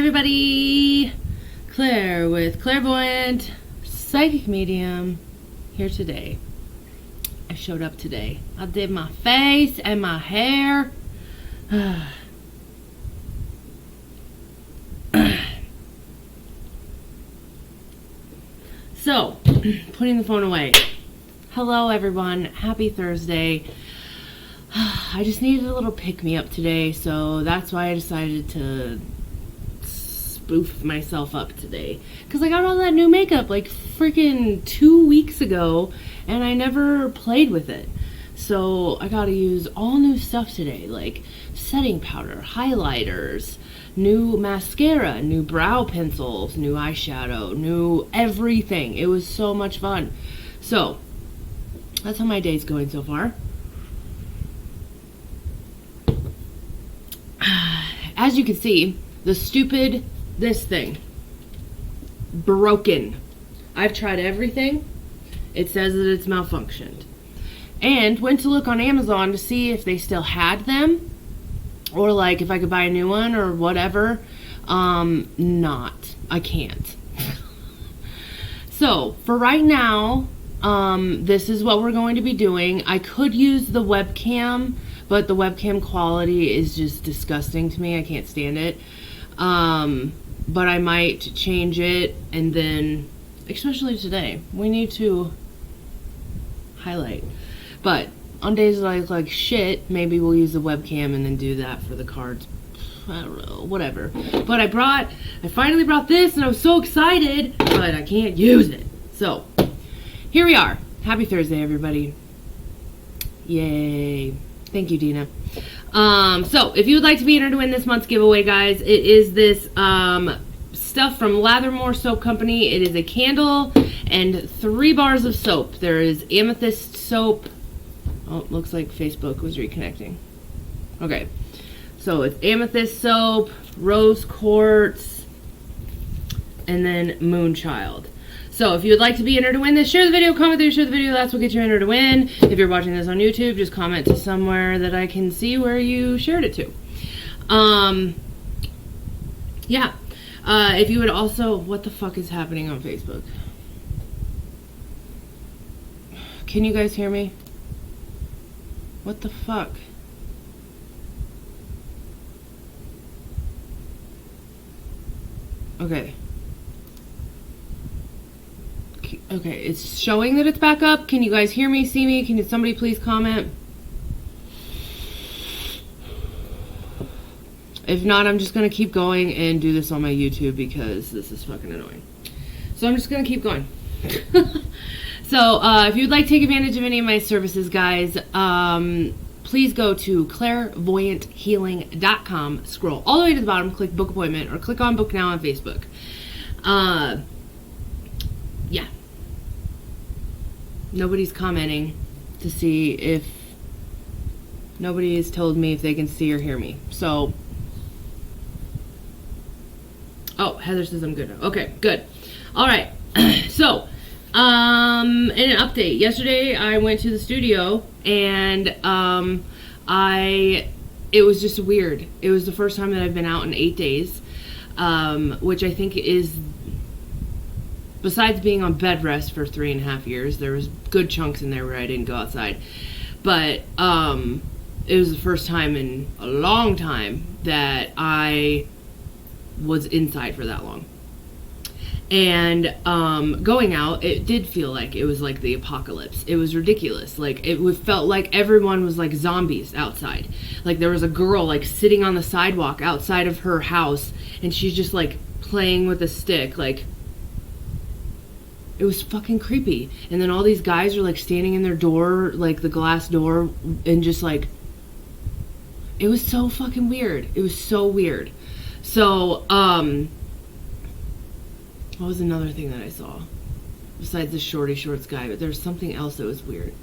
everybody, Claire with Clairvoyant Psychic Medium here today. I showed up today. I did my face and my hair. So, putting the phone away. Hello everyone, happy Thursday. I just needed a little pick-me-up today, so that's why I decided to spoof myself up today. Because I got all that new makeup like freaking 2 weeks ago, and I never played with it. So I gotta use all new stuff today, like setting powder, highlighters, new mascara, new brow pencils, new eyeshadow, new everything. It was so much fun. So, that's how my day's going so far. As you can see, this thing, broken. I've tried everything. It says that it's malfunctioned. And went to look on Amazon to see if they still had them, or like if I could buy a new one or whatever. I can't. So, for right now, this is what we're going to be doing. I could use the webcam, but the webcam quality is just disgusting to me. I can't stand it. But I might change it, and then, especially today, we need to highlight. But on days that I look like shit, maybe we'll use the webcam and then do that for the cards. I don't know, whatever. But I finally brought this, and I was so excited, but I can't use it. So, here we are. Happy Thursday, everybody. Yay. Thank you, Dina. So, if you would like to be entered to win this month's giveaway, guys, it is this stuff from Lathermore Soap Company. It is a candle and 3 bars of soap. There is amethyst soap. Oh, it looks like Facebook was reconnecting. Okay. So, it's amethyst soap, rose quartz, and then Moonchild. So, if you would like to be entered to win this, share the video, comment there, share the video. That's what gets you entered to win. If you're watching this on YouTube, just comment to somewhere that I can see where you shared it to. Yeah. If you would also... What the fuck is happening on Facebook? Can you guys hear me? What the fuck? Okay. Okay, it's showing that it's back up. Can you guys hear me, see me? Can somebody please comment? If not, I'm just going to keep going and do this on my YouTube because this is fucking annoying. So I'm just going to keep going. So, if you'd like to take advantage of any of my services, guys, please go to clairvoyanthealing.com, scroll all the way to the bottom, click book appointment, or click on book now on Facebook. Yeah. Nobody's commenting to see if... Nobody has told me if they can see or hear me. So... Oh, Heather says I'm good now. Okay, good. Alright. So, in an update. Yesterday, I went to the studio, and, it was just weird. It was the first time that I've been out in 8 days, which I think is... Besides being on bed rest for 3.5 years, there was good chunks in there where I didn't go outside. But it was the first time in a long time that I was inside for that long. And going out, it did feel like it was like the apocalypse. It was ridiculous. Like, felt like everyone was like zombies outside. Like, there was a girl like sitting on the sidewalk outside of her house, and she's just like playing with a stick, like... It was fucking creepy. And then all these guys are like standing in their door, like the glass door, and just like... It was so fucking weird. It was so weird. So, what was another thing that I saw? Besides the shorty shorts guy, but there's something else that was weird.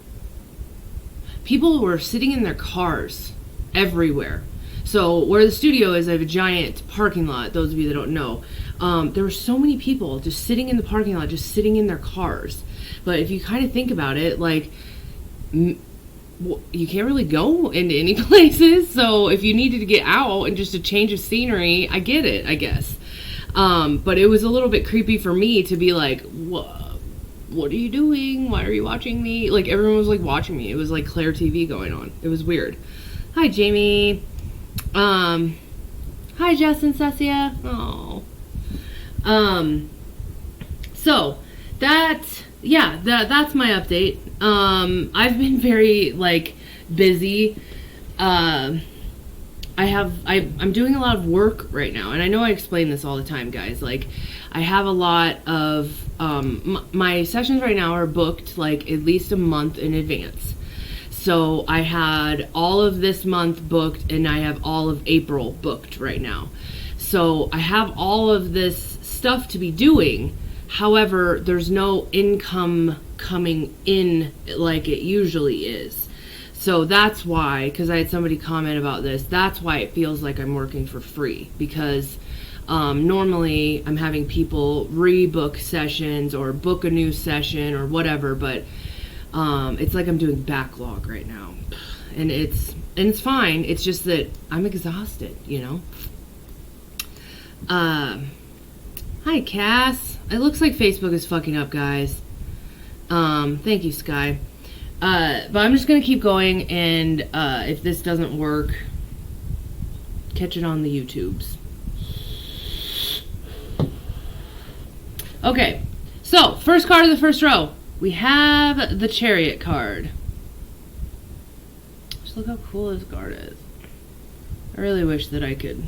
People were sitting in their cars everywhere. So, where the studio is, I have a giant parking lot, those of you that don't know. There were so many people just sitting in the parking lot, just sitting in their cars. But if you kind of think about it, like, you can't really go into any places. So if you needed to get out and just a change of scenery, I get it, I guess. But it was a little bit creepy for me to be like, what are you doing? Why are you watching me? Like, everyone was like watching me. It was like Claire TV going on. It was weird. Hi, Jamie. Hi, Jess and Cessia. Oh. So that's my update. I've been very like busy. I'm doing a lot of work right now, and I know I explain this all the time, guys. Like, I have a lot of my sessions right now are booked like at least a month in advance. So I had all of this month booked, and I have all of April booked right now. So I have all of this stuff to be doing. However, there's no income coming in like it usually is. So that's why, because I had somebody comment about this, that's why it feels like I'm working for free. Because normally I'm having people rebook sessions or book a new session or whatever, but it's like I'm doing backlog right now, and it's fine. It's just that I'm exhausted, you know. Hi, Cass. It looks like Facebook is fucking up, guys. Thank you, Sky. But I'm just gonna keep going, and if this doesn't work, catch it on the YouTubes. Okay, so first card of the first row. We have the Chariot card. Just look how cool this card is. I really wish that I could.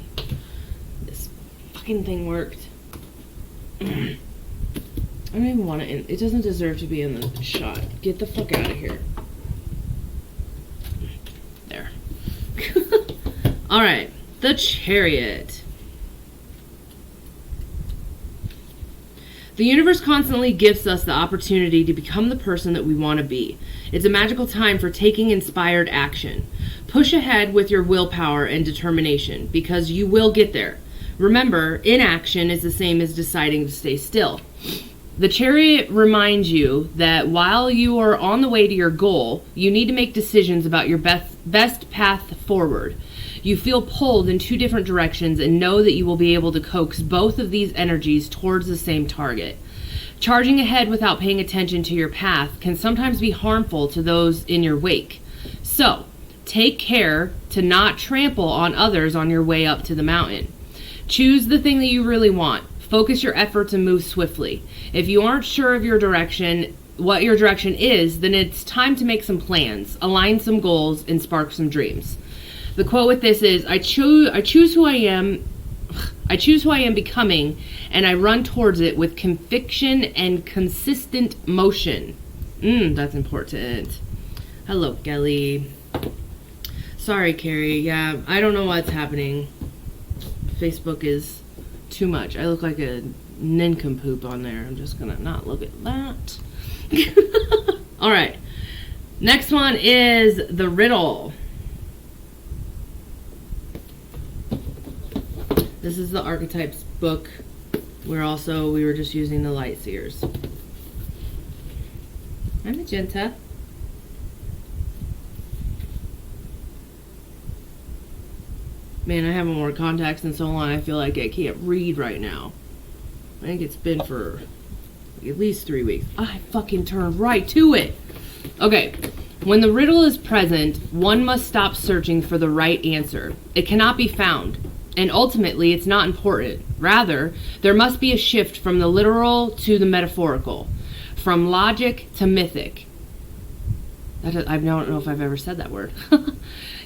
This fucking thing worked. I don't even want it. It doesn't deserve to be in the shot. Get the fuck out of here. There. All right, the Chariot. The universe constantly gives us the opportunity to become the person that we want to be. It's a magical time for taking inspired action. Push ahead with your willpower and determination, because you will get there. Remember, inaction is the same as deciding to stay still. The Chariot reminds you that while you are on the way to your goal, you need to make decisions about your best path forward. You feel pulled in two different directions and know that you will be able to coax both of these energies towards the same target. Charging ahead without paying attention to your path can sometimes be harmful to those in your wake. So, take care to not trample on others on your way up to the mountain. Choose the thing that you really want. Focus your efforts and move swiftly. If you aren't sure of your direction, what your direction is, then it's time to make some plans, align some goals, and spark some dreams. The quote with this is, I choose who I am becoming, and I run towards it with conviction and consistent motion. That's important. Hello, Kelly. Sorry, Carrie. Yeah, I don't know what's happening. Facebook is too much. I look like a nincompoop on there. I'm just gonna not look at that. All right. Next one is the riddle. This is the archetypes book. We were just using the light seers. Hi, Magenta. Man, I haven't worn contacts in so long, I feel like I can't read right now. I think it's been for at least 3 weeks. I fucking turned right to it. Okay. When the riddle is present, one must stop searching for the right answer. It cannot be found. And ultimately, it's not important. Rather, there must be a shift from the literal to the metaphorical, from logic to mythic. I don't know if I've ever said that word.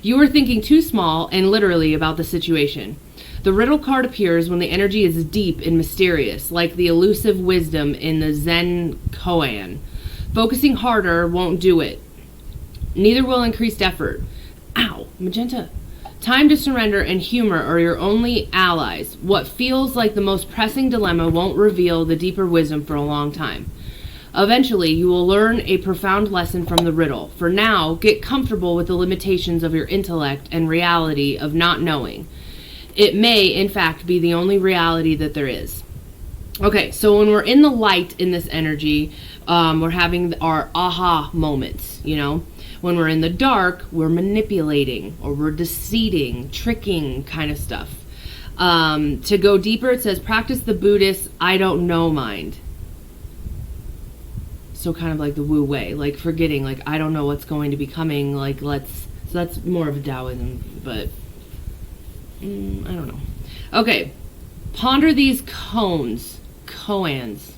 You are thinking too small and literally about the situation. The riddle card appears when the energy is deep and mysterious, like the elusive wisdom in the Zen koan. Focusing harder won't do it. Neither will increased effort. Ow, Magenta. Time to surrender and humor are your only allies. What feels like the most pressing dilemma won't reveal the deeper wisdom for a long time. Eventually, you will learn a profound lesson from the riddle. For now, get comfortable with the limitations of your intellect and reality of not knowing. It may, in fact, be the only reality that there is. Okay, so when we're in the light in this energy, we're having our aha moments, you know? When we're in the dark, we're manipulating or we're deceiving, tricking kind of stuff. To go deeper, it says practice the Buddhist I don't know mind. So kind of like the Wu Wei, like forgetting, like I don't know what's going to be coming, like so that's more of a Taoism, but I don't know. Okay, ponder these koans,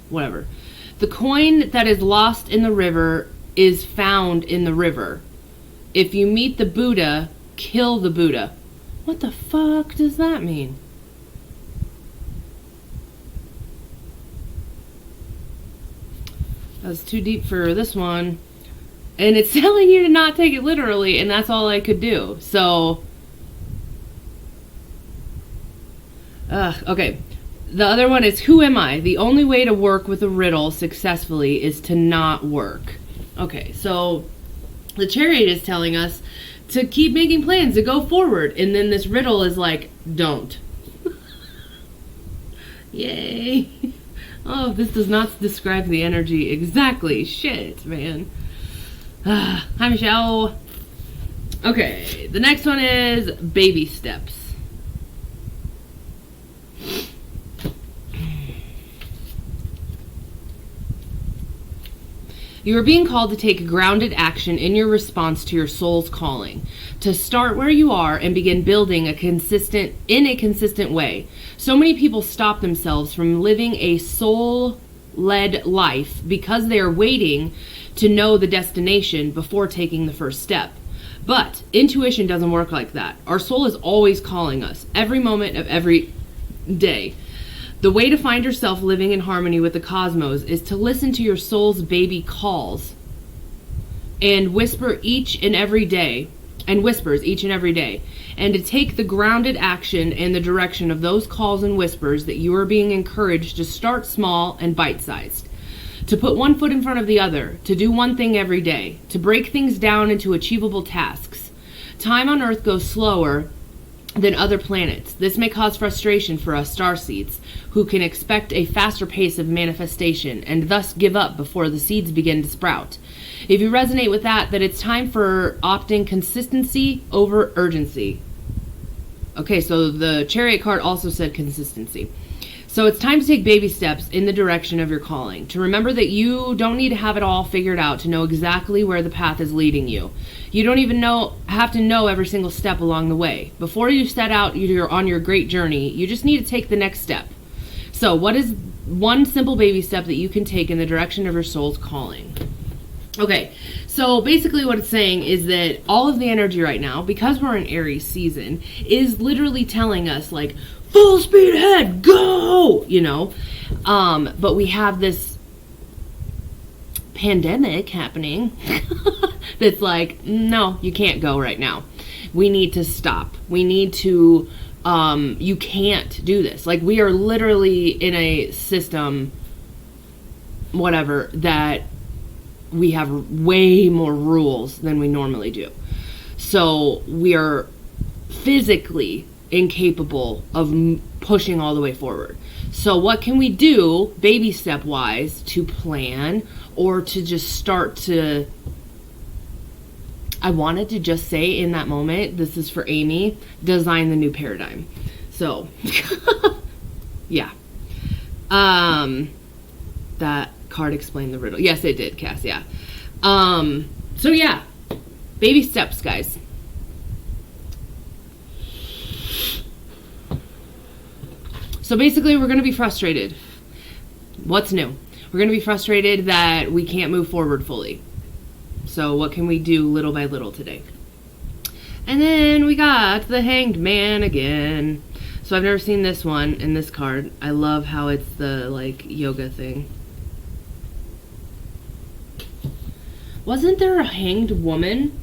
whatever. The coin that is lost in the river is found in the river. If you meet the Buddha, kill the Buddha. What the fuck does that mean? That's too deep for this one. And it's telling you to not take it literally, and that's all I could do. So, okay. The other one is, who am I? The only way to work with a riddle successfully is to not work. Okay, so the chariot is telling us to keep making plans, to go forward. And then this riddle is like, don't. Yay. Oh, this does not describe the energy exactly. Shit, man. Hi, Michelle. Okay, the next one is baby steps. You are being called to take grounded action in your response to your soul's calling, to start where you are and begin building in a consistent way. So many people stop themselves from living a soul-led life because they are waiting to know the destination before taking the first step. But intuition doesn't work like that. Our soul is always calling us, every moment of every day. The way to find yourself living in harmony with the cosmos is to listen to your soul's baby calls and whispers each and every day, and to take the grounded action in the direction of those calls and whispers that you are being encouraged to start small and bite-sized, to put one foot in front of the other, to do one thing every day, to break things down into achievable tasks. Time on Earth goes slower than other planets. This may cause frustration for us starseeds, who can expect a faster pace of manifestation and thus give up before the seeds begin to sprout. If you resonate with that, then it's time for opting consistency over urgency. Okay, so the chariot card also said consistency. So it's time to take baby steps in the direction of your calling. To remember that you don't need to have it all figured out to know exactly where the path is leading you. You don't even have to know every single step along the way. Before you set out on your great journey, you just need to take the next step. So what is one simple baby step that you can take in the direction of your soul's calling? Okay, so basically what it's saying is that all of the energy right now, because we're in Aries season, is literally telling us like, full speed ahead, go, but we have this pandemic happening that's like, no, you can't go right now. We need to stop. We need to, you can't do this. Like, we are literally in a system, whatever, that we have way more rules than we normally do. So we are physically incapable of pushing all the way forward. So what can we do baby step wise to plan or to just start to, I wanted to just say in that moment, this is for Amy, design the new paradigm. So yeah. That card explained the riddle. Yes, it did, Cass, yeah. So yeah, baby steps, guys. So basically, we're going to be frustrated. What's new? We're going to be frustrated that we can't move forward fully. So what can we do little by little today? And then we got the Hanged Man again. So I've never seen this one in this card. I love how it's the, like, yoga thing. Wasn't there a hanged woman?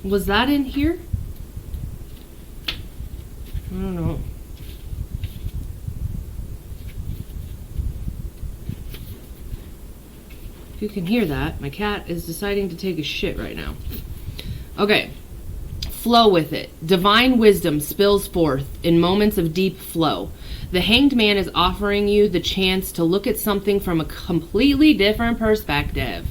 Was that in here? I don't know. If you can hear that, my cat is deciding to take a shit right now. Okay. Flow with it. Divine wisdom spills forth in moments of deep flow. The Hanged Man is offering you the chance to look at something from a completely different perspective.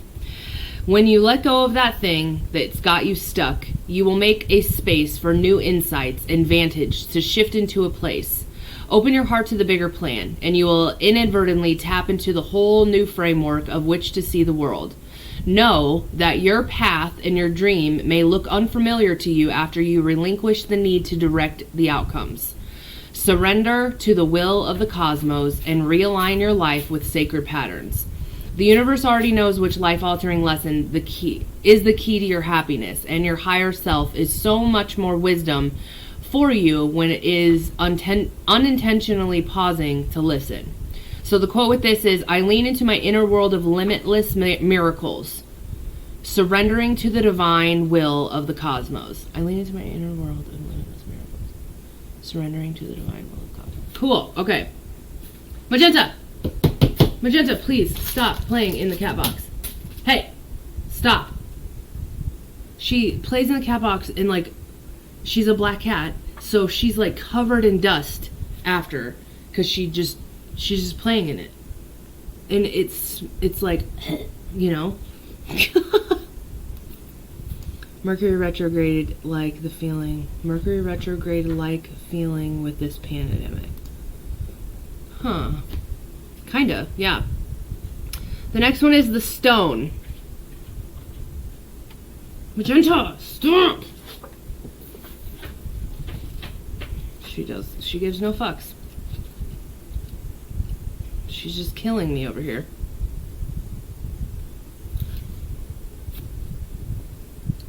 When you let go of that thing that's got you stuck, you will make a space for new insights and vantage to shift into a place. Open your heart to the bigger plan, and you will inadvertently tap into the whole new framework of which to see the world. Know that your path and your dream may look unfamiliar to you after you relinquish the need to direct the outcomes. Surrender to the will of the cosmos and realign your life with sacred patterns. The universe already knows which life-altering lesson the key to your happiness, and your higher self is so much more wisdom for you when it is unintentionally pausing to listen. So the quote with this is, I lean into my inner world of limitless miracles, surrendering to the divine will of the cosmos. I lean into my inner world of limitless miracles, surrendering to the divine will of the cosmos. Cool. Okay. Magenta, please stop playing in the cat box. Hey, stop. She plays in the cat box and like, she's a black cat, so she's like covered in dust after, because she's just playing in it, and it's like, you know. Mercury retrograde like feeling with this pandemic. Huh. Kinda, yeah. The next one is the stone. Magenta, stop! She gives no fucks. She's just killing me over here.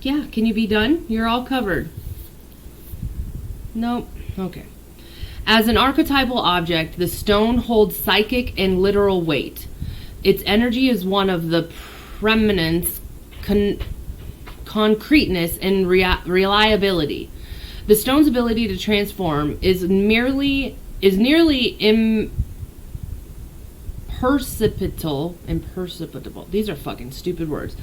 Yeah, can you be done? You're all covered. Nope. Okay. As an archetypal object, the stone holds psychic and literal weight. Its energy is one of the preeminence, concreteness, and reliability. The stone's ability to transform is nearly imperceptible. These are fucking stupid words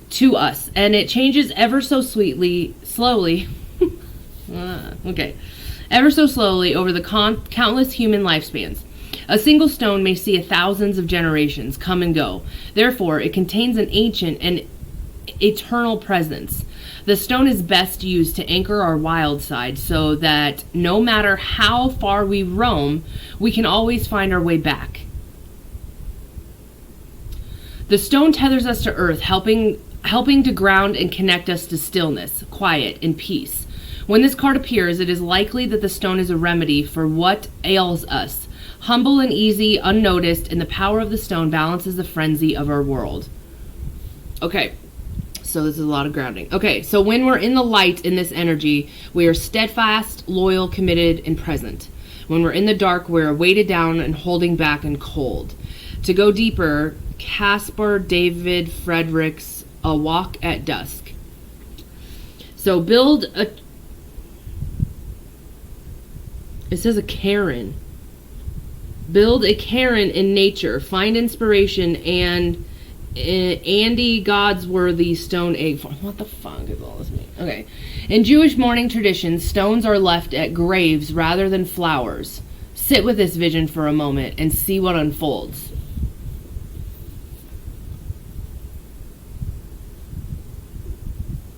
to us, and it changes ever so slowly. Ever so slowly over the countless human lifespans. A single stone may see thousands of generations come and go. Therefore, it contains an ancient and eternal presence. The stone is best used to anchor our wild side so that no matter how far we roam, we can always find our way back. The stone tethers us to earth, helping to ground and connect us to stillness, quiet, and peace. When this card appears, it is likely that the stone is a remedy for what ails us. Humble and easy, unnoticed, and the power of the stone balances the frenzy of our world. Okay, so this is a lot of grounding. Okay, so when we're in the light in this energy, we are steadfast, loyal, committed, and present. When we're in the dark, we're weighted down and holding back and cold. To go deeper, Caspar David Friedrich's A Walk at Dusk. So it says a cairn. Build a cairn in nature. Find inspiration and Andy Godsworthy stone egg form. What the fuck is all this mean? Okay. In Jewish mourning traditions, stones are left at graves rather than flowers. Sit with this vision for a moment and see what unfolds.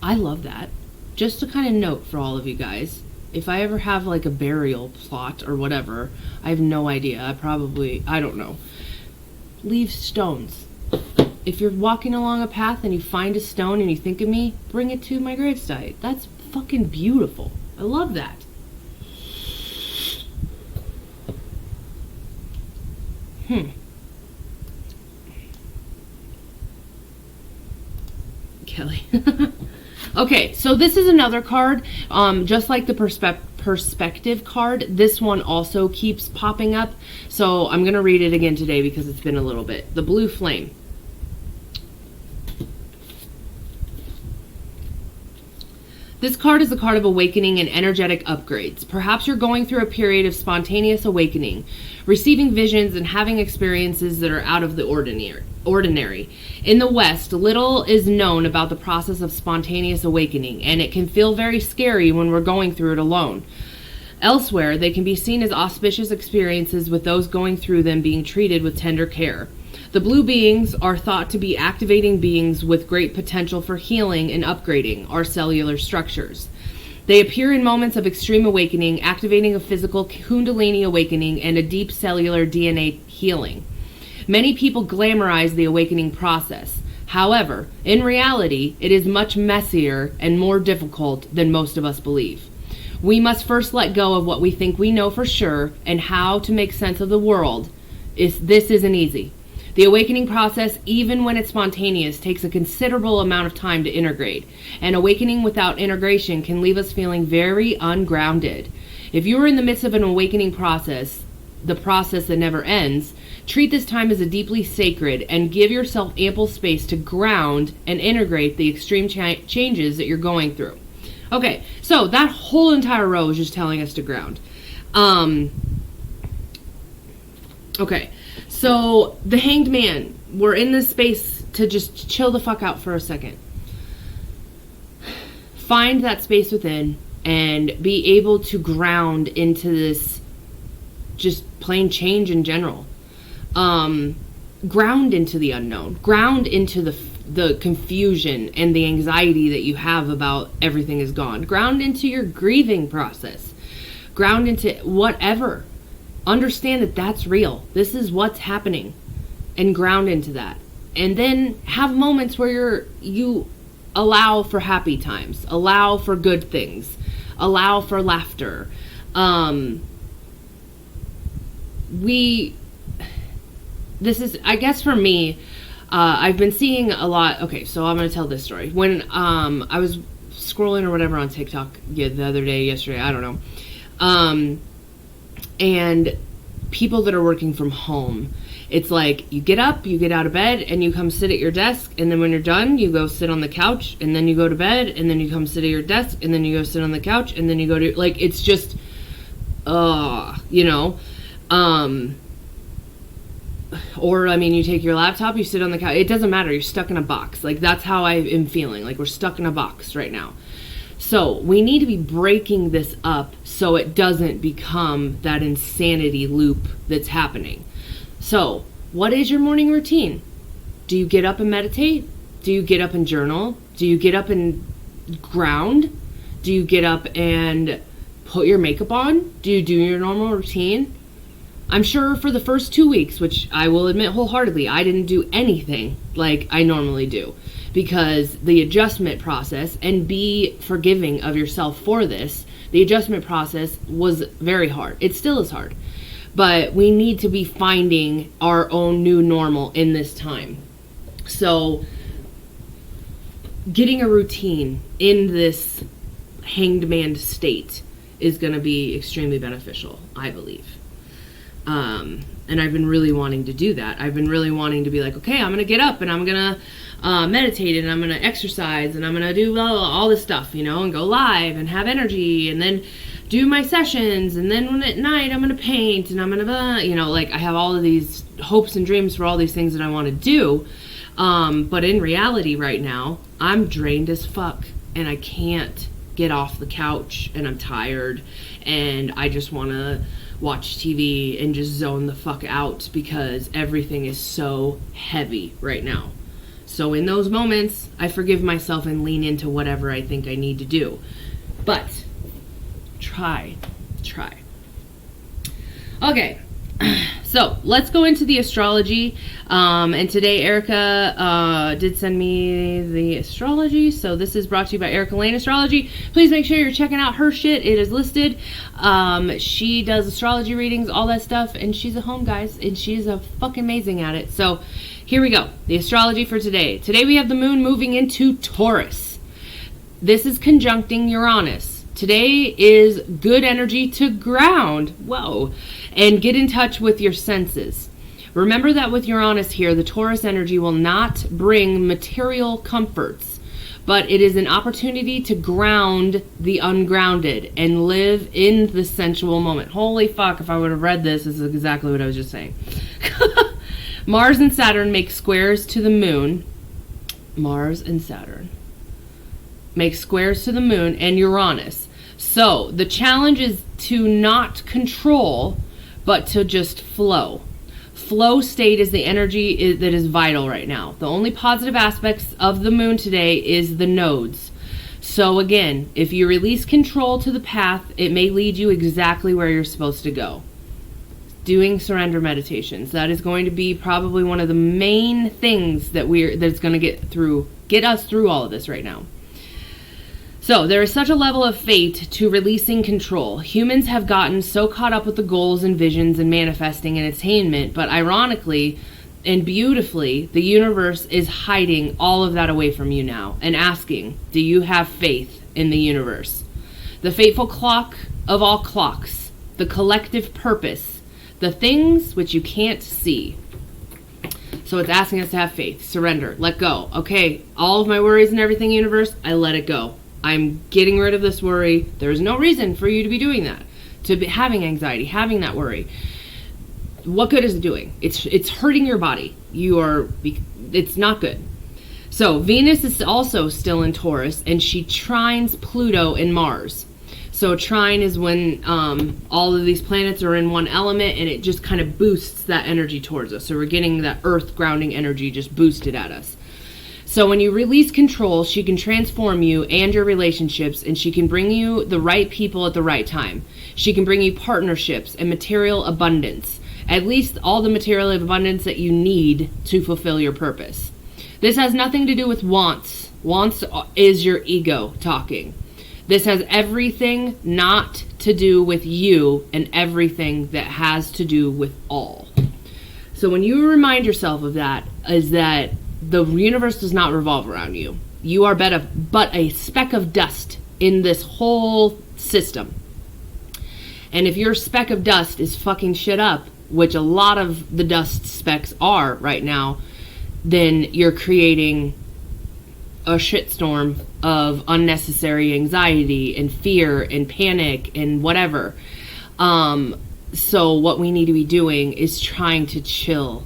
I love that. Just a kind of note for all of you guys. If I ever have like a burial plot or whatever, I have no idea. I don't know. Leave stones. If you're walking along a path and you find a stone and you think of me, bring it to my gravesite. That's fucking beautiful. I love that. Kelly. Okay, so this is another card, just like the perspective card. This one also keeps popping up, so I'm going to read it again today because it's been a little bit. The blue flame. This card is a card of awakening and energetic upgrades. Perhaps you're going through a period of spontaneous awakening, receiving visions and having experiences that are out of the ordinary. In the West, little is known about the process of spontaneous awakening, and it can feel very scary when we're going through it alone. Elsewhere, they can be seen as auspicious experiences with those going through them being treated with tender care. The blue beings are thought to be activating beings with great potential for healing and upgrading our cellular structures. They appear in moments of extreme awakening, activating a physical kundalini awakening and a deep cellular DNA healing. Many people glamorize the awakening process. However, in reality, it is much messier and more difficult than most of us believe. We must first let go of what we think we know for sure and how to make sense of the world. This isn't easy. The awakening process, even when it's spontaneous, takes a considerable amount of time to integrate. And awakening without integration can leave us feeling very ungrounded. If you are in the midst of an awakening process, the process that never ends, treat this time as a deeply sacred and give yourself ample space to ground and integrate the extreme changes that you're going through. Okay, so that whole entire row is just telling us to ground. Okay, so the Hanged Man, we're in this space to just chill the fuck out for a second. Find that space within and be able to ground into this just plain change in general. Ground into the unknown. Ground into the confusion and the anxiety that you have about everything is gone. Ground into your grieving process. Ground into whatever. Understand that that's real. This is what's happening. And ground into that. And then have moments where you allow for happy times. Allow for good things. Allow for laughter. This is, I guess for me, I've been seeing a lot. Okay, so I'm going to tell this story. When I was scrolling or whatever on TikTok the other day, yesterday, I don't know. And people that are working from home, it's like you get up, you get out of bed, and you come sit at your desk. And then when you're done, you go sit on the couch. And then you go to bed. And then you come sit at your desk. And then you go sit on the couch. And then you go to, like, it's just, you know. Or, I mean, you take your laptop, you sit on the couch. It doesn't matter. You're stuck in a box. Like, that's how I am feeling. Like, we're stuck in a box right now. So, we need to be breaking this up so it doesn't become that insanity loop that's happening. So, what is your morning routine? Do you get up and meditate? Do you get up and journal? Do you get up and ground? Do you get up and put your makeup on? Do you do your normal routine? I'm sure for the first 2 weeks, which I will admit wholeheartedly, I didn't do anything like I normally do, because the adjustment process, and be forgiving of yourself for this, the adjustment process was very hard. It still is hard, but we need to be finding our own new normal in this time. So getting a routine in this hanged man state is going to be extremely beneficial, I believe. And I've been really wanting to do that. I've been really wanting to be like, okay, I'm going to get up and I'm going to meditate and I'm going to exercise and I'm going to do all this stuff, you know, and go live and have energy and then do my sessions. And then when at night I'm going to paint and I'm going to, you know, like I have all of these hopes and dreams for all these things that I want to do. But in reality right now, I'm drained as fuck and I can't get off the couch and I'm tired and I just want to watch TV and just zone the fuck out because everything is so heavy right now. So in those moments, I forgive myself and lean into whatever I think I need to do. But try. Okay. So let's go into the astrology. And today Erica did send me the astrology. So this is brought to you by Erica Lane Astrology. Please make sure you're checking out her shit. It is listed. She does astrology readings, all that stuff. And she's at home, guys. And she's fucking amazing at it. So here we go. The astrology for today. Today we have the moon moving into Taurus. This is conjuncting Uranus. Today is good energy to ground. Whoa. And get in touch with your senses. Remember that with Uranus here, the Taurus energy will not bring material comforts, but it is an opportunity to ground the ungrounded and live in the sensual moment. Holy fuck, if I would have read this is exactly what I was just saying. Mars and Saturn make squares to the moon. Mars and Saturn make squares to the moon and Uranus. So the challenge is to not control, but to just flow. Flow state is the energy that is vital right now. The only positive aspects of the moon today is the nodes. So again, if you release control to the path, it may lead you exactly where you're supposed to go. Doing surrender meditations. That is going to be probably one of the main things that's going to get us through all of this right now. So there is such a level of fate to releasing control. Humans have gotten so caught up with the goals and visions and manifesting and attainment, but ironically and beautifully, the universe is hiding all of that away from you now and asking, do you have faith in the universe? The fateful clock of all clocks, the collective purpose, the things which you can't see. So it's asking us to have faith, surrender, let go. Okay, all of my worries and everything, universe, I let it go. I'm getting rid of this worry. There's no reason for you to be doing that, to be having anxiety, having that worry. What good is it doing? It's hurting your body. It's not good. So Venus is also still in Taurus, and she trines Pluto and Mars. So trine is when all of these planets are in one element, and it just kind of boosts that energy towards us. So we're getting that earth grounding energy just boosted at us. So when you release control, she can transform you and your relationships, and she can bring you the right people at the right time. She can bring you partnerships and material abundance, at least all the material abundance that you need to fulfill your purpose. This has nothing to do with wants. Wants is your ego talking. This has everything not to do with you and everything that has to do with all. So when you remind yourself of that, is that the universe does not revolve around you. You are but a speck of dust in this whole system. And if your speck of dust is fucking shit up, which a lot of the dust specks are right now, then you're creating a shitstorm of unnecessary anxiety and fear and panic and whatever. So what we need to be doing is trying to chill,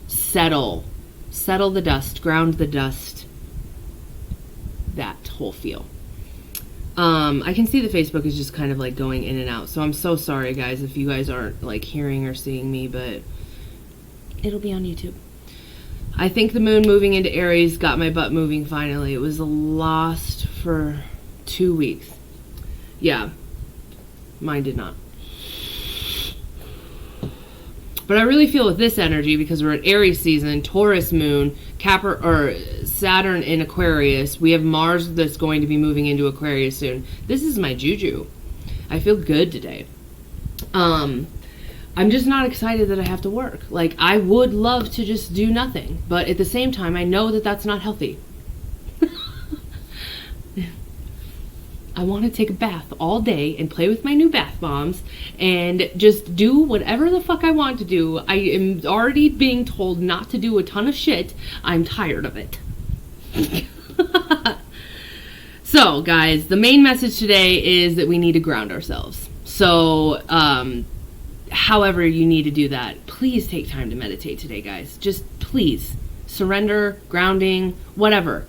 settle the dust, ground the dust, that whole feel. I can see the Facebook is just kind of like going in and out, so I'm so sorry guys if you guys aren't like hearing or seeing me, but it'll be on YouTube. I think the moon moving into Aries got my butt moving finally. It was lost for 2 weeks. Yeah, mine did not. But I really feel with this energy, because we're at Aries season, Taurus moon, Saturn in Aquarius. We have Mars that's going to be moving into Aquarius soon. This is my juju. I feel good today. I'm just not excited that I have to work. Like, I would love to just do nothing, but at the same time, I know that that's not healthy. I want to take a bath all day and play with my new bath bombs and just do whatever the fuck I want to do. I am already being told not to do a ton of shit. I'm tired of it. So, guys, the main message today is that we need to ground ourselves. So, however you need to do that, please take time to meditate today, guys. Just please surrender, grounding, whatever.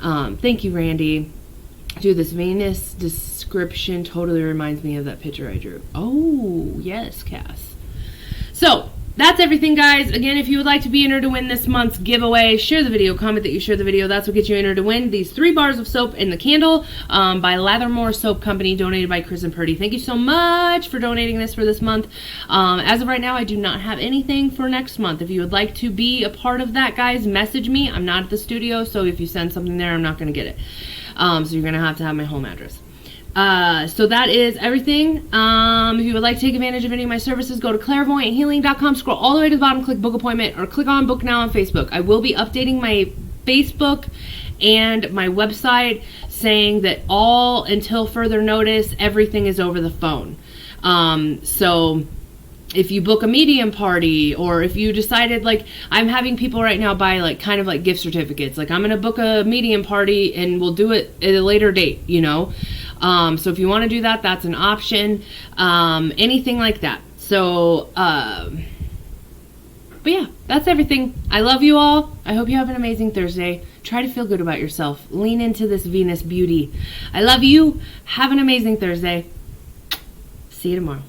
Thank you, Randy. Dude, this Venus description totally reminds me of that picture I drew. Oh, yes, Cass. So, that's everything, guys. Again, if you would like to be entered to win this month's giveaway, share the video, comment that you share the video. That's what gets you entered to win these 3 bars of soap and the candle by Lathermore Soap Company, donated by Chris and Purdy. Thank you so much for donating this for this month. As of right now, I do not have anything for next month. If you would like to be a part of that, guys, message me. I'm not at the studio, so if you send something there, I'm not going to get it. So you're going to have my home address. So that is everything. If you would like to take advantage of any of my services, go to clairvoyanthealing.com, scroll all the way to the bottom, click book appointment, or click on book now on Facebook. I will be updating my Facebook and my website saying that all until further notice, everything is over the phone. So if you book a medium party, or if you decided, like, I'm having people right now buy like kind of like gift certificates, like I'm going to book a medium party and we'll do it at a later date, you know. So if you want to do that, that's an option. Anything like that. So, but yeah, that's everything. I love you all. I hope you have an amazing Thursday. Try to feel good about yourself. Lean into this Venus beauty. I love you. Have an amazing Thursday. See you tomorrow.